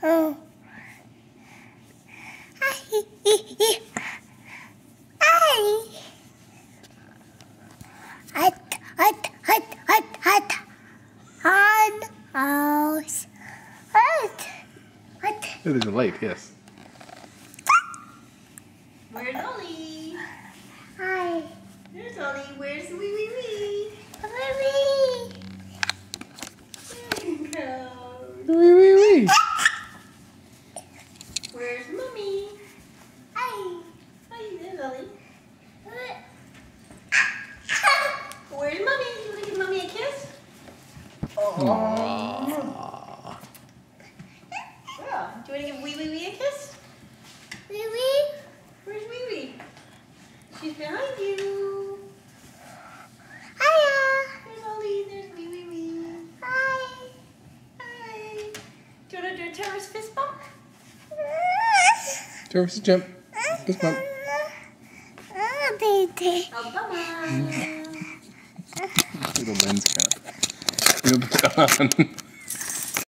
Oh. There's a light, yes. Where's Ollie? Hi. There's Ollie. Where's wee wee wee? There you go. Wee wee wee. Where's mommy? Hi. Hi, there's Ollie. Where's mommy? You want to give mommy a kiss? Aww. Yeah. Do you want to give wee wee wee a kiss? Wee wee. Where's wee wee? She's behind you. Hiya. There's Ollie. There's wee wee wee. Hi. Hi. Do you want to do a terrorist fist bump? Jarvis, jump. Fist bump. Baby. Oh, bye-bye. Little lens cap. You put it on.